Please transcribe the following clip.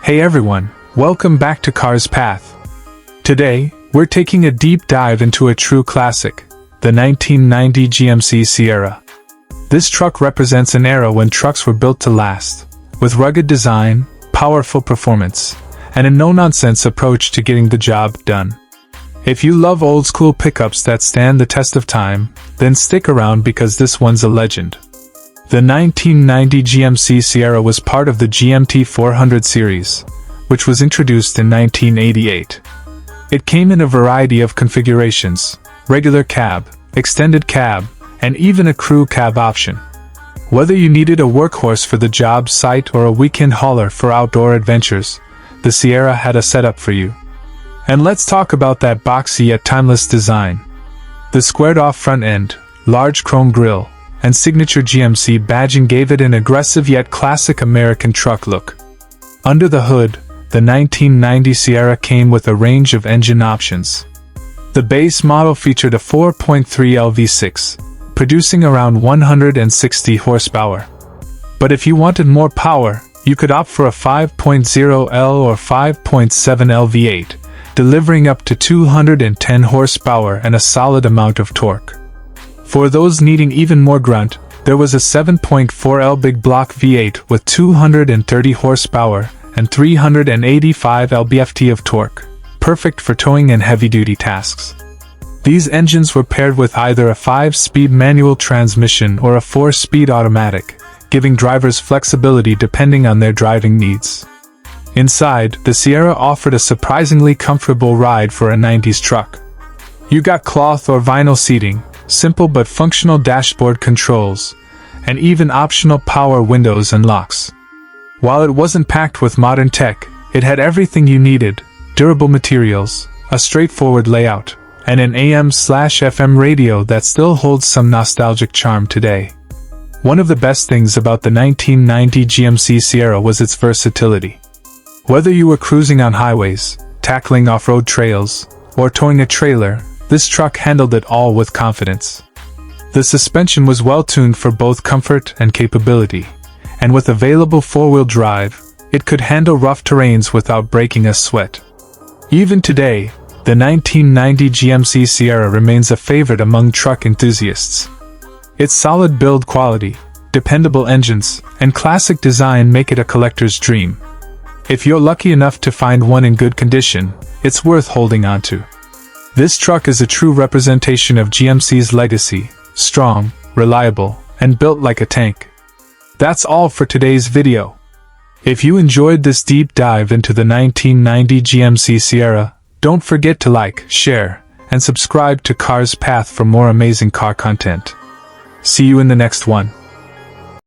Hey everyone, welcome back to Cars Path. Today, we're taking a deep dive into a true classic, the 1990 GMC Sierra. This truck represents an era when trucks were built to last, with rugged design, powerful performance, and a no-nonsense approach to getting the job done. If you love old-school pickups that stand the test of time, then stick around because this one's a legend. The 1990 GMC Sierra was part of the GMT 400 series, which was introduced in 1988. It came in a variety of configurations: regular cab, extended cab, and even a crew cab option. Whether you needed a workhorse for the job site or a weekend hauler for outdoor adventures, the Sierra had a setup for you. And let's talk about that boxy yet timeless design. The squared-off front end, large chrome grille, and signature GMC badging gave it an aggressive yet classic American truck look. Under the hood, the 1990 Sierra came with a range of engine options. The base model featured a 4.3L V6, producing around 160 horsepower. But if you wanted more power, you could opt for a 5.0L or 5.7L V8, delivering up to 210 horsepower and a solid amount of torque. For those needing even more grunt, there was a 7.4L big block V8 with 230 horsepower and 385 lb-ft of torque, perfect for towing and heavy-duty tasks. These engines were paired with either a 5-speed manual transmission or a 4-speed automatic, giving drivers flexibility depending on their driving needs. Inside, the Sierra offered a surprisingly comfortable ride for a 90s truck. You got cloth or vinyl seating, simple but functional dashboard controls, and even optional power windows and locks. While it wasn't packed with modern tech, it had everything you needed: durable materials, a straightforward layout, and an AM/FM radio that still holds some nostalgic charm today. One of the best things about the 1990 GMC Sierra was its versatility. Whether you were cruising on highways, tackling off-road trails, or towing a trailer, this truck handled it all with confidence. The suspension was well-tuned for both comfort and capability, and with available four-wheel drive, it could handle rough terrains without breaking a sweat. Even today, the 1990 GMC Sierra remains a favorite among truck enthusiasts. Its solid build quality, dependable engines, and classic design make it a collector's dream. If you're lucky enough to find one in good condition, it's worth holding on to. This truck is a true representation of GMC's legacy: strong, reliable, and built like a tank. That's all for today's video. If you enjoyed this deep dive into the 1990 GMC Sierra, don't forget to like, share, and subscribe to Cars Path for more amazing car content. See you in the next one.